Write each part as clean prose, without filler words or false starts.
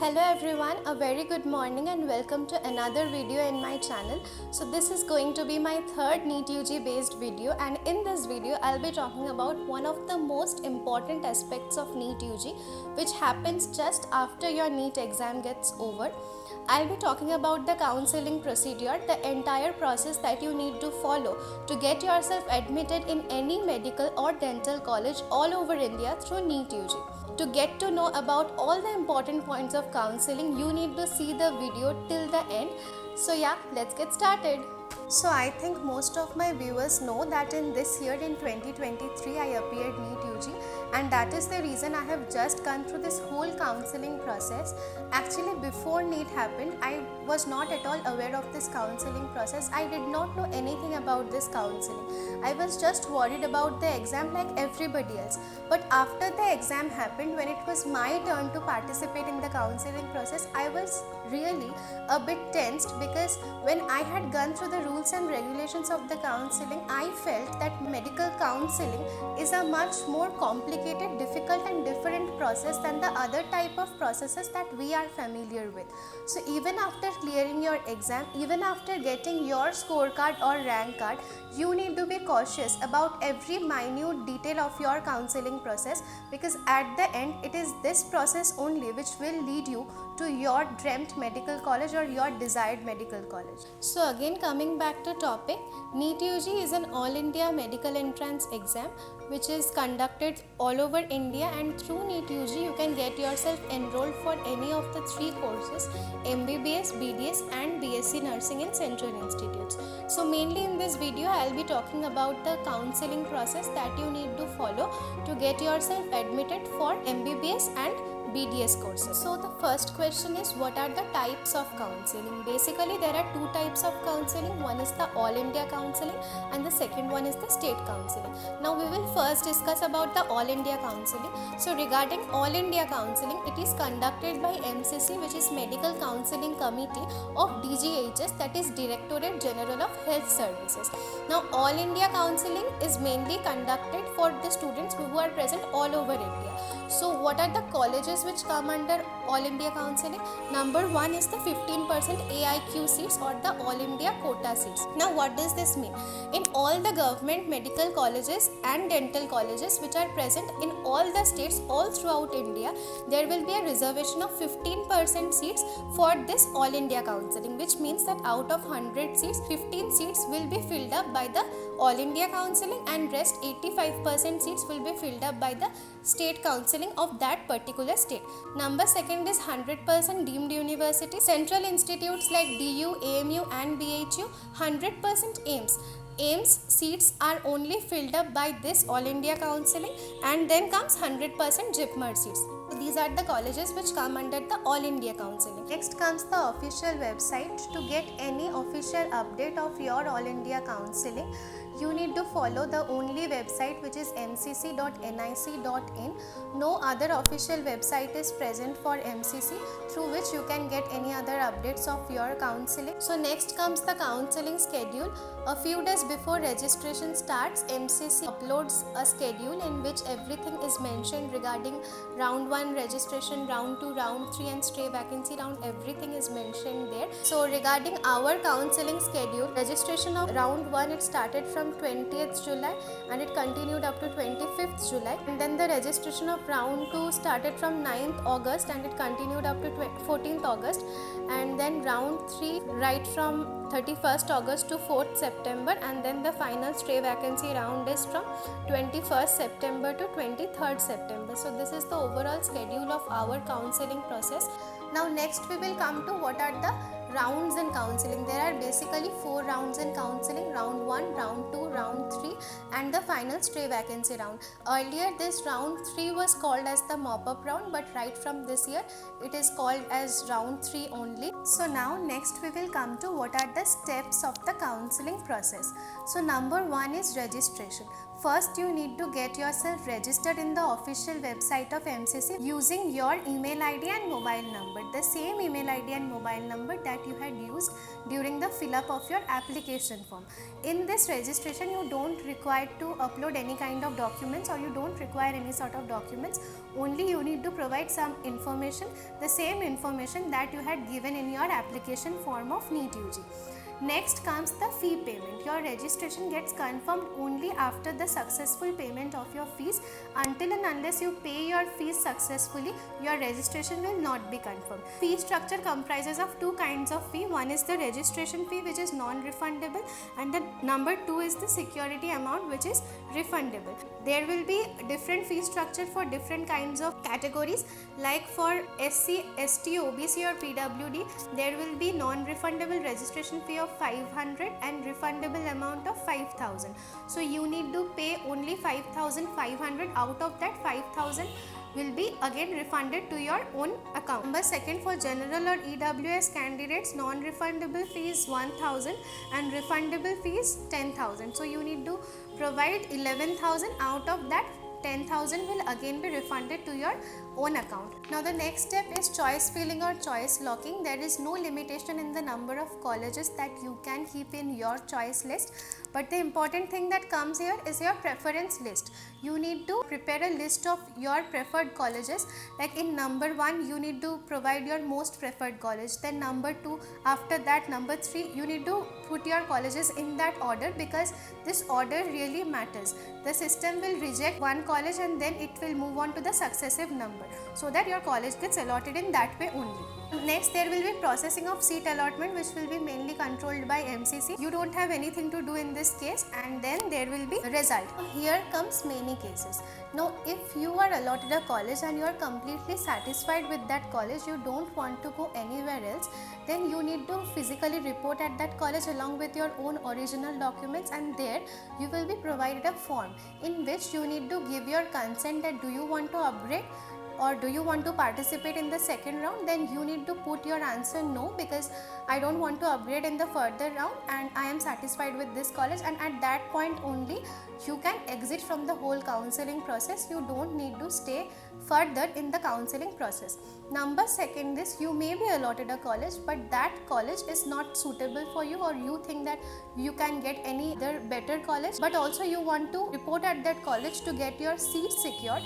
Hello everyone, a very good morning and welcome to another video in my channel. So this is going to be my third NEET UG based video, and in this video I'll be talking about one of the most important aspects of NEET UG which happens just after your NEET exam gets over. I'll be talking about the counseling procedure, the entire process that you need to follow to get yourself admitted in any medical or dental college all over India through NEET UG. To get to know about all the important points of counseling, you need to see the video till the end. So yeah, let's get started. So I think most of my viewers know that in this year in 2023 I appeared NEET UG, and that is the reason I have just gone through this whole counseling process. Actually, before NEET happened, I was not at all aware of this counseling process. I did not know anything about this counseling. I was just worried about the exam like everybody else. But after the exam happened, when it was my turn to participate in the counseling process, I was really a bit tensed, because when I had gone through the rules and regulations of the counseling, I felt that medical counseling is a much more complicated, difficult and different process than the other type of processes that we are familiar with. So even after clearing your exam, even after getting your scorecard or rank card, you need to be cautious about every minute detail of your counseling process, because at the end it is this process only which will lead you to your dreamt medical college or your desired medical college. So again, coming back to topic, NEET UG is an all India medical entrance exam which is conducted all over India, and through NEET UG you can get yourself enrolled for any of the three courses: MBBS, BDS and BSc Nursing in Central Institutes. So mainly in this video I'll be talking about the counseling process that you need to follow to get yourself admitted for MBBS and BDS courses. So the first question is, what are the types of counseling? Basically there are two types of counseling. One is the all India counseling and the second one is the state counseling. Now we will first discuss about the all India counseling. So regarding all India counseling, it is conducted by MCC, which is Medical Counseling Committee of DGHS, that is Directorate General of Health Services. Now all India counseling is mainly conducted for the students who are present all over India. So what are the colleges which come under all India counseling? Number one is the 15% AIQ seats or the all India quota seats. Now what does this mean? In all the government medical colleges and dental colleges which are present in all the states all throughout India, there will be a reservation of 15% seats for this all India counseling, which means that out of 100 seats, 15 seats will be filled up by the all India counseling, and rest 85% seats will be filled up by the state counseling of that particular state. Number second is 100% deemed university. Central institutes like DU, AMU and BHU, 100% AIIMS. AIIMS seats are only filled up by this all India counseling, and then comes 100% JIPMER seats. So these are the colleges which come under the all India counseling. Next comes the official website. To get any official update of your all India counseling, you need to follow the only website, which is mcc.nic.in. No other official website is present for MCC through which you can get any other updates of your counseling. So next comes the counseling schedule. A few days before registration starts, MCC uploads a schedule in which everything is mentioned regarding round 1 registration, round 2, round 3 and stray vacancy round. Everything is mentioned there. So regarding our counseling schedule, registration of round 1, it started from 20th July and it continued up to 25th July, and then the registration of round 2 started from 9th August and it continued up to 14th August, and then round 3 right from 31st August to 4th September, and then the final stray vacancy round is from 21st September to 23rd September. So this is the overall schedule of our counseling process. Now next we will come to what are the rounds in counseling. There are basically 4 rounds in counseling: round 1, round 2, round 3 and the final stray vacancy round. Earlier this round 3 was called as the mop-up round, but right from this year it is called as round 3 only. So now next we will come to what are the steps of the counseling process. So number 1 is registration. First, you need to get yourself registered in the official website of MCC using your email ID and mobile number, the same email ID and mobile number that you had used during the fill up of your application form. In this registration, you don't require to upload any kind of documents, or you don't require any sort of documents. Only you need to provide some information, the same information that you had given in your application form of NEET UG. Next comes the fee payment. Your registration gets confirmed only after the successful payment of your fees. Until and unless you pay your fees successfully, your registration will not be confirmed. Fee structure comprises of two kinds of fee. One is the registration fee, which is non-refundable, and the number two is the security amount, which is refundable. There will be different fee structure for different kinds of categories. Like for SC, ST, OBC or PWD, there will be non-refundable registration fee of 500 and refundable amount of 5,000. So you need to pay only 5,500. Out of that, 5,000 will be again refunded to your own account. Number second, for general or EWS candidates, non-refundable fee is 1,000 and refundable fee is 10,000. So you need to provide 11,000. Out of that, 10,000 will again be refunded to your own account. Now the next step is choice filling or choice locking. There is no limitation in the number of colleges that you can keep in your choice list, but the important thing that comes here is your preference list. You need to prepare a list of your preferred colleges. Like in number 1, you need to provide your most preferred college, then number 2, after that number 3. You need to put your colleges in that order, because this order really matters. The system will reject one college and then it will move on to the successive number, so that your college gets allotted in that way only. Next, there will be processing of seat allotment, which will be mainly controlled by MCC. You don't have anything to do in this case, and then there will be result. Here comes many cases. Now, if you are allotted a college and you are completely satisfied with that college, you don't want to go anywhere else, then you need to physically report at that college along with your own original documents, and there you will be provided a form in which you need to give your consent that do you want to upgrade or do you want to participate in the second round. Then you need to put your answer no, because I don't want to upgrade in the further round and I am satisfied with this college, and at that point only you can exit from the whole counseling process. You don't need to stay further in the counseling process. Number second is, you may be allotted a college, but that college is not suitable for you, or you think that you can get any other better college, but also you want to report at that college to get your seat secured.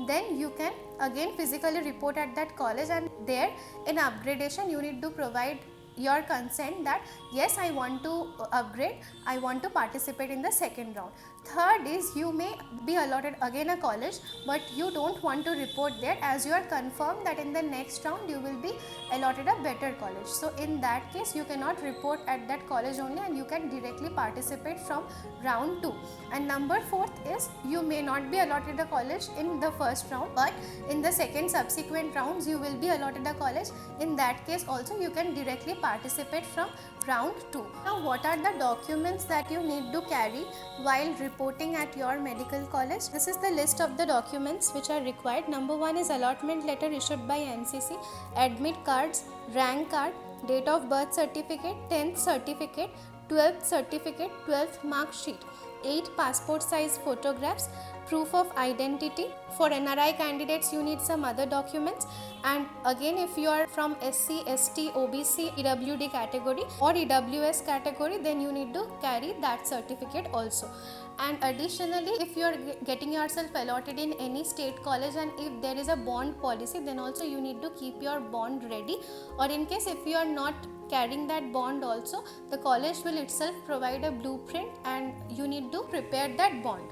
Then you can again physically report at that college, and there in upgradation you need to provide your consent that yes, I want to upgrade, I want to participate in the second round. Third is, you may be allotted again a college, but you don't want to report there, as you are confirmed that in the next round you will be allotted a better college. So in that case, you cannot report at that college only, and you can directly participate from round 2. And number 4th is, you may not be allotted a college in the first round, but in the second subsequent rounds you will be allotted a college. In that case also you can directly participate from round 2. Now, what are the documents that you need to carry while reporting at your medical college? This is the list of the documents which are required. Number 1 is allotment letter issued by MCC, admit cards, rank card, date of birth certificate, 10th certificate, 12th certificate, 12th mark sheet, 8 passport size photographs, proof of identity. For NRI candidates, you need some other documents, and again if you are from SC, ST, OBC, EWD category or EWS category, then you need to carry that certificate also. And additionally, if you are getting yourself allotted in any state college and if there is a bond policy, then also you need to keep your bond ready, or in case if you are not carrying that bond also, the college will itself provide a blueprint and you need to prepare that bond.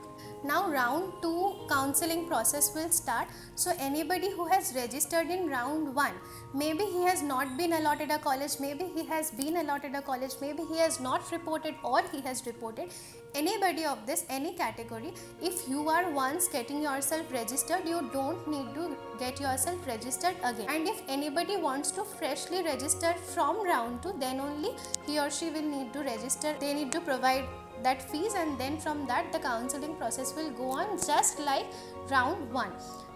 Now round 2 counseling process will start. So anybody who has registered in round 1, maybe he has not been allotted a college, maybe he has been allotted a college, maybe he has not reported or he has reported, anybody of this, any category, if you are once getting yourself registered, you don't need to get yourself registered again. And if anybody wants to freshly register from round 2, then only he or she will need to register. They need to provide that fees, and then from that the counseling process will go on just like round 1.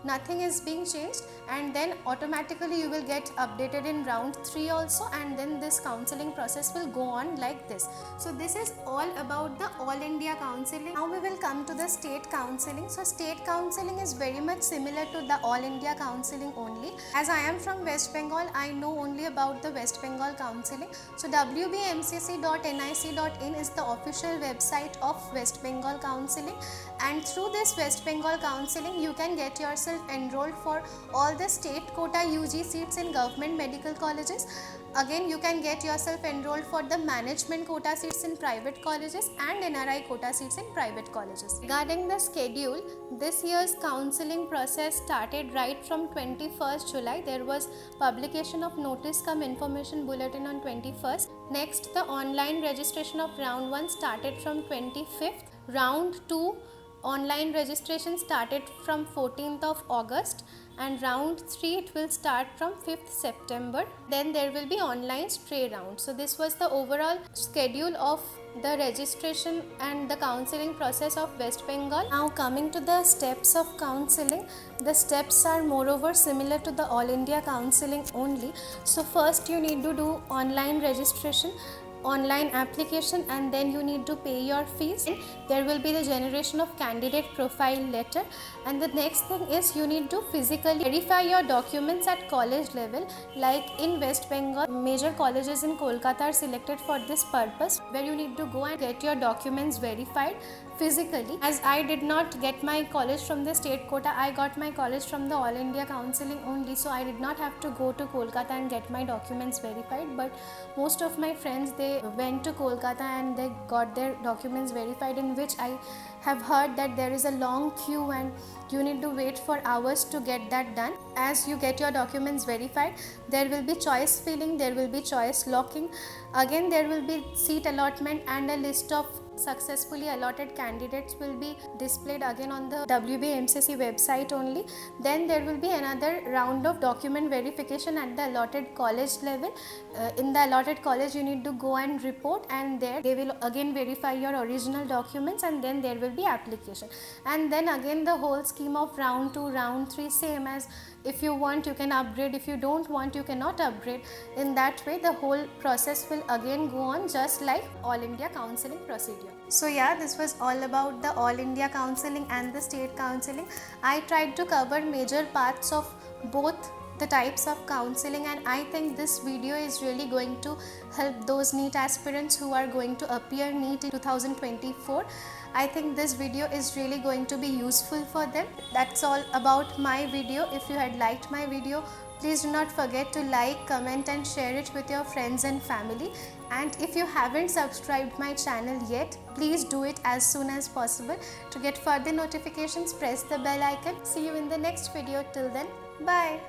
nothing is being changed, and then automatically you will get updated in round 3 also, and then this counseling process will go on like this. So this is all about the All India counseling. Now we will come to the state counseling. So state counseling is very much similar to the All India counseling only. As I am from West Bengal, I know only about the West Bengal counseling. So wbmcc.nic.in is the official website of West Bengal counseling, and through this West Bengal counseling you can get yourself enrolled for all the state quota UG seats in government medical colleges. Again, you can get yourself enrolled for the management quota seats in private colleges and NRI quota seats in private colleges. Regarding the schedule, this year's counseling process started right from 21st July. There was publication of notice cum information bulletin on 21st. Next, the online registration of round 1 started from 25th. Round 2 online registration started from 14th of August, and round 3 it will start from 5th September. Then there will be online stray round. So this was the overall schedule of the registration and the counseling process of West Bengal. Now coming to the steps of counseling, the steps are moreover similar to the All India counseling only. So first you need to do online registration, online application, and then you need to pay your fees. There will be the generation of candidate profile letter, and the next thing is you need to physically verify your documents at college level. Like in West Bengal, major colleges in Kolkata are selected for this purpose, where you need to go and get your documents verified physically. As I did not get my college from the state quota, I got my college from the All India counseling only, so I did not have to go to Kolkata and get my documents verified. But most of my friends, they went to Kolkata and they got their documents verified, in which I have heard that there is a long queue and you need to wait for hours to get that done. As you get your documents verified, there will be choice filling, there will be choice locking, again there will be seat allotment, and a list of successfully allotted candidates will be displayed again on the WBMCC website only. Then there will be another round of document verification at the allotted college level. In the allotted college you need to go and report, and there they will again verify your original documents, and then there will be application. And then again the whole scheme of round 2, round 3, same as if you want you can upgrade, if you don't want you cannot upgrade. In that way the whole process will again go on just like All India counseling procedure. So yeah, this was all about the All India counseling and the state counseling. I tried to cover major parts of both the types of counseling, and I think this video is really going to help those NEET aspirants who are going to appear NEET in 2024. I think this video is really going to be useful for them. That's all about my video. If you had liked my video, please do not forget to like, comment and share it with your friends and family. And if you haven't subscribed my channel yet, please do it as soon as possible. To get further notifications, press the bell icon. See you in the next video. Till then, bye.